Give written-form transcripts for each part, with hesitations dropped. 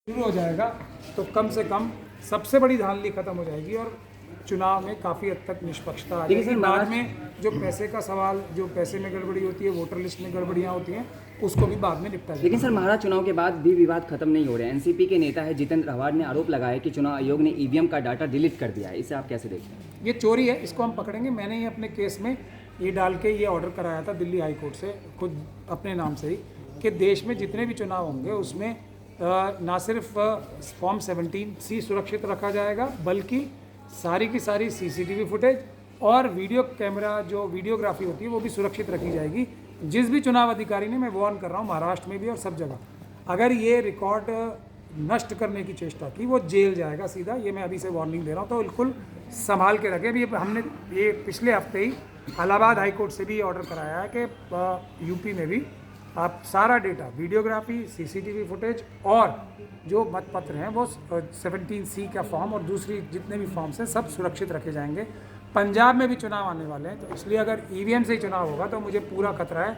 शुरू हो जाएगा तो कम से कम सबसे बड़ी धांधली खत्म हो जाएगी और चुनाव में काफ़ी हद तक निष्पक्षता आ जाएगी। बाद में जो पैसे का सवाल, जो पैसे में गड़बड़ी होती है, वोटर लिस्ट में गड़बड़ियाँ होती हैं, उसको भी बाद में निपटा जाएगा। लेकिन सर, महाराष्ट्र चुनाव के बाद भी विवाद खत्म नहीं हो रहे हैं। एनसीपी के नेता है जितेंद्र आव्हाड ने आरोप लगाया कि चुनाव आयोग ने ईवीएम का डाटा डिलीट कर दिया है। इसे आप कैसे देखते हैं? ये चोरी है, इसको हम पकड़ेंगे। मैंने ही अपने केस में ये डाल के ये ऑर्डर कराया था दिल्ली हाई कोर्ट से, खुद अपने नाम से ही, कि देश में जितने भी चुनाव होंगे उसमें ना सिर्फ फॉर्म 17C सुरक्षित रखा जाएगा, बल्कि सारी की सारी CCTV फुटेज और वीडियो कैमरा जो वीडियोग्राफी होती है वो भी सुरक्षित रखी जाएगी। जिस भी चुनाव अधिकारी ने, मैं वार्न कर रहा हूँ, महाराष्ट्र में भी और सब जगह, अगर ये रिकॉर्ड नष्ट करने की चेष्टा की, वो जेल जाएगा सीधा। ये मैं अभी से वार्निंग दे रहा हूँ, तो बिल्कुल संभाल के रखें। अभी हमने ये पिछले हफ्ते ही इलाहाबाद हाई कोर्ट से भी ऑर्डर कराया है कि यूपी में भी आप सारा डेटा, वीडियोग्राफी, CCTV फुटेज और जो मतपत्र हैं वो 17C का फॉर्म और दूसरी जितने भी फॉर्म्स हैं सब सुरक्षित रखे जाएंगे। पंजाब में भी चुनाव आने वाले हैं, तो इसलिए अगर EVM से ही चुनाव होगा तो मुझे पूरा खतरा है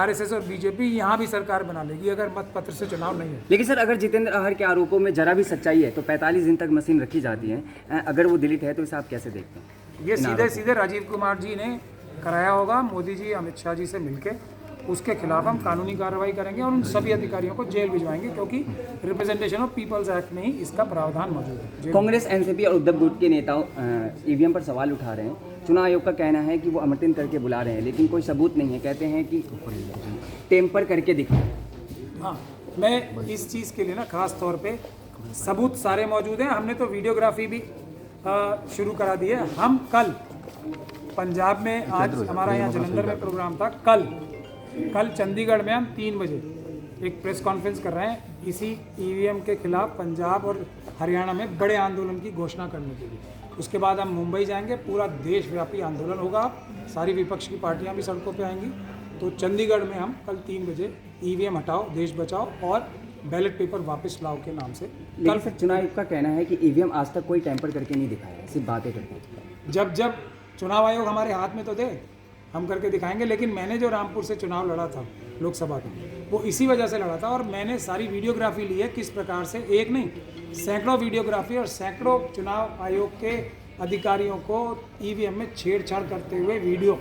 RSS और BJP यहाँ भी सरकार बना लेगी अगर मतपत्र से चुनाव नहीं है। लेकिन सर, अगर जितेंद्र आव्हाड के आरोपों में जरा भी सच्चाई है तो 45 दिन तक मशीन रखी जाती है। अगर वो डिलीट है तो इसे आप कैसे देखते हैं? ये सीधे सीधे राजीव कुमार जी ने कराया होगा, मोदी जी अमित शाह जी से मिलके। उसके खिलाफ हम कानूनी कार्रवाई करेंगे और उन सभी अधिकारियों को जेल भिजवाएंगे, क्योंकि रिप्रेजेंटेशन ऑफ पीपल्स एक्ट में ही इसका प्रावधान मौजूद है। कांग्रेस, एनसीपी और उद्धव गुट के नेताओं ईवीएम पर सवाल उठा रहे हैं। चुनाव आयोग का कहना है कि वो आमंत्रित करके बुला रहे हैं, लेकिन कोई सबूत नहीं है। कहते हैं कि टेम्पर करके दिखाएं। हाँ, मैं इस चीज़ के लिए ना खास तौर पे सबूत सारे मौजूद हैं। हमने तो वीडियोग्राफी भी शुरू करा दी है। हम कल पंजाब में, आज हमारा यहाँ जलंधर में प्रोग्राम था, कल चंडीगढ़ में हम 3 बजे एक प्रेस कॉन्फ्रेंस कर रहे हैं इसी EVM के खिलाफ पंजाब और हरियाणा में बड़े आंदोलन की घोषणा करने के लिए। उसके बाद हम मुंबई जाएंगे, पूरा देशव्यापी आंदोलन होगा, सारी विपक्ष की पार्टियां भी सड़कों पे आएंगी। तो चंडीगढ़ में हम कल 3 बजे EVM हटाओ, देश बचाओ और बैलेट पेपर वापस लाओ के नाम से। लेकिन सर, चुनाव आयोग का कहना है कि EVM आज तक कोई टेम्पर करके नहीं दिखाया, सिर्फ बातें करते हैं। जब चुनाव आयोग हमारे हाथ में तो दे, हम करके दिखाएंगे। लेकिन मैंने जो रामपुर से चुनाव लड़ा था लोकसभा का, वो इसी वजह से लड़ा था और मैंने सारी वीडियोग्राफी ली है किस प्रकार से, एक नहीं सैकड़ों वीडियोग्राफी और सैकड़ों चुनाव आयोग के अधिकारियों को EVM में छेड़छाड़ करते हुए वीडियो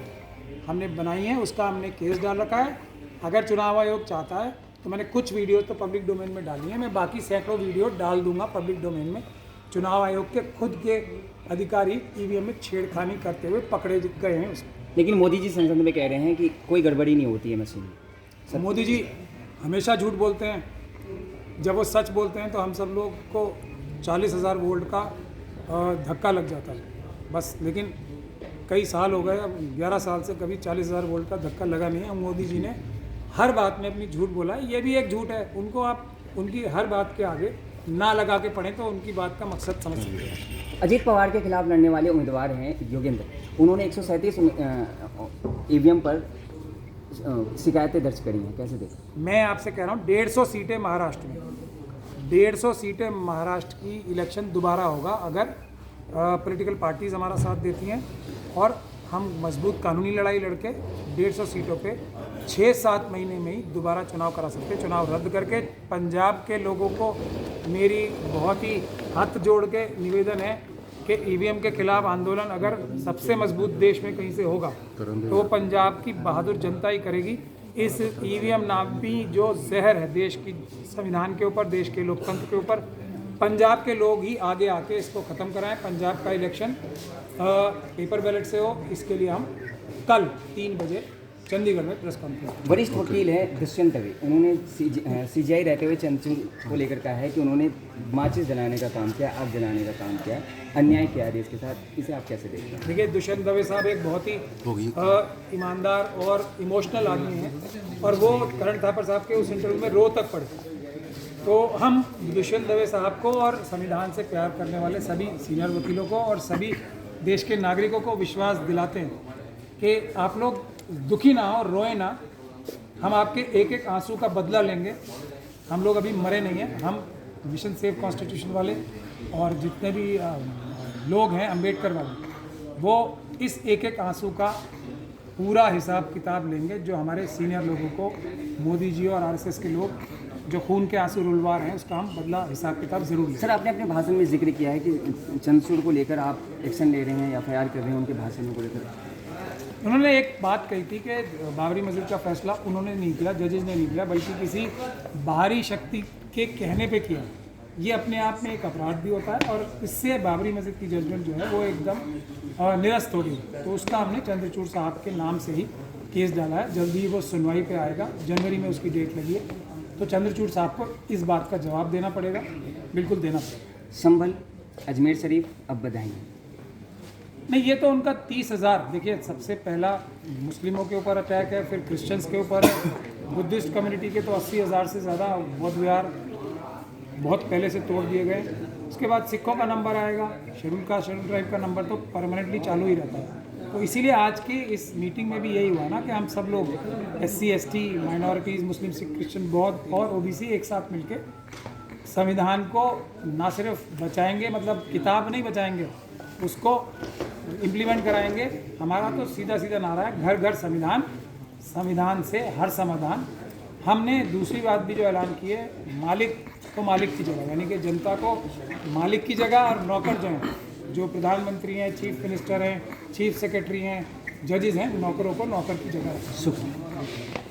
हमने बनाई है। उसका हमने केस डाल रखा है। अगर चुनाव आयोग चाहता है तो मैंने कुछ वीडियो तो पब्लिक डोमेन में डाली है, मैं बाकी सैकड़ों वीडियो डाल दूंगा पब्लिक डोमेन में। चुनाव आयोग के खुद के अधिकारी EVM में छेड़खानी करते हुए पकड़े गए हैं उसमें। लेकिन मोदी जी संसद में कह रहे हैं कि कोई गड़बड़ी नहीं होती है मशीन में। मोदी जी हमेशा झूठ बोलते हैं। जब वो सच बोलते हैं तो हम सब लोग को 40,000 वोल्ट का धक्का लग जाता है बस। लेकिन कई साल हो गए, अब 11 साल से कभी 40,000 वोल्ट का धक्का लगा नहीं है। मोदी जी ने हर बात में अपनी झूठ बोला है, ये भी एक झूठ है। उनको आप उनकी हर बात के आगे ना लगा के पढ़ें तो उनकी बात का मकसद समझ सकते हैं। अजीत पवार के खिलाफ लड़ने वाले उम्मीदवार हैं योगेंद्र, उन्होंने 137 EVM पर शिकायतें दर्ज करी हैं, कैसे देखें? मैं आपसे कह रहा हूँ 150 सीटें महाराष्ट्र में, 150 सीटें महाराष्ट्र की इलेक्शन दोबारा होगा अगर पॉलिटिकल पार्टीज हमारा साथ देती हैं और हम मजबूत कानूनी लड़ाई लड़के 150 सीटों पे 6-7 महीने में ही दोबारा चुनाव करा सकते हैं। चुनाव रद्द करके पंजाब के लोगों को मेरी बहुत ही हाथ जोड़ के निवेदन है कि EVM के खिलाफ आंदोलन अगर सबसे मजबूत देश में कहीं से होगा तो पंजाब की बहादुर जनता ही करेगी। इस EVM नामी जो जहर है देश की संविधान के ऊपर, देश के लोकतंत्र के ऊपर, पंजाब के लोग ही आगे आके इसको ख़त्म कराएं। पंजाब का इलेक्शन पेपर बैलेट से हो, इसके लिए हम कल 3 बजे चंडीगढ़ में प्रेस कॉन्फ्रेंस। वरिष्ठ वकील है दुष्यंत दवे, उन्होंने CGI रहते हुए चंद्रचूड़ को लेकर कहा है कि उन्होंने माचिस जलाने का काम किया, आग जलाने का काम किया, अन्याय किया देश के साथ। इसे आप कैसे देखते हैं? देखिए, दुष्यंत दवे साहब एक बहुत ही ईमानदार और इमोशनल आदमी हैं और वो करण थापर साहब के उस इंटरव्यू में रो तक पड़े। तो हम दुष्यंत दवे साहब को और संविधान से प्यार करने वाले सभी सीनियर वकीलों को और सभी देश के नागरिकों को विश्वास दिलाते हैं कि आप लोग दुखी ना हो, रोए ना। हम आपके एक एक आंसू का बदला लेंगे। हम लोग अभी मरे नहीं हैं। हम मिशन सेव कॉन्स्टिट्यूशन वाले और जितने भी लोग हैं अम्बेडकर वाले, वो इस एक एक आंसू का पूरा हिसाब किताब लेंगे जो हमारे सीनियर लोगों को मोदी जी और RSS के लोग जो खून के आंसू रुलवा रहे हैं उसका हम बदला हिसाब किताब ज़रूर लें। सर, आपने अपने भाषण में जिक्र किया है कि चंद्रचूड़ को लेकर आप एक्शन ले रहे हैं या FIR कर रहे हैं उनके भाषण को लेकर। उन्होंने एक बात कही थी कि बाबरी मस्जिद का फैसला उन्होंने नहीं किया, जजेस ने नहीं किया, बल्कि किसी बाहरी शक्ति के कहने पे किया। ये अपने आप में एक अपराध भी होता है और इससे बाबरी मस्जिद की जजमेंट जो है वो एकदम निरस्त हो गई। तो उसका हमने चंद्रचूड़ साहब के नाम से ही केस डाला है। जल्दी ही वो सुनवाई पे आएगा, जनवरी में उसकी डेट लगी है। तो चंद्रचूड़ साहब को इस बात का जवाब देना पड़ेगा, बिल्कुल देना पड़ेगा। संभल, अजमेर शरीफ, अब बधाई। नहीं, ये तो उनका 30,000, देखिए सबसे पहला मुस्लिमों के ऊपर अटैक है, फिर क्रिश्चियंस के ऊपर है, बुद्धिस्ट कम्युनिटी के तो 80,000 से ज़्यादा बौद्ध विहार बहुत पहले से तोड़ दिए गए। उसके बाद सिखों का नंबर आएगा, शेड्यूल ट्राइब का नंबर तो परमानेंटली चालू ही रहता है। तो इसीलिए आज की इस मीटिंग में भी यही हुआ ना कि हम सब लोग SC ST माइनॉरिटीज़, मुस्लिम, सिख, क्रिश्चियन, बौद्ध और OBC एक साथ मिलके संविधान को ना सिर्फ बचाएंगे, मतलब किताब नहीं बचाएंगे, उसको इम्प्लीमेंट कराएंगे। हमारा तो सीधा सीधा नारा है, घर घर संविधान, संविधान से हर समाधान। हमने दूसरी बात भी जो ऐलान की है, मालिक को मालिक की जगह, यानी कि जनता को मालिक की जगह और नौकर जो हैं, जो प्रधानमंत्री हैं, चीफ मिनिस्टर हैं, चीफ सेक्रेटरी हैं, जजेस हैं, नौकरों को नौकर की जगह। शुक्रिया।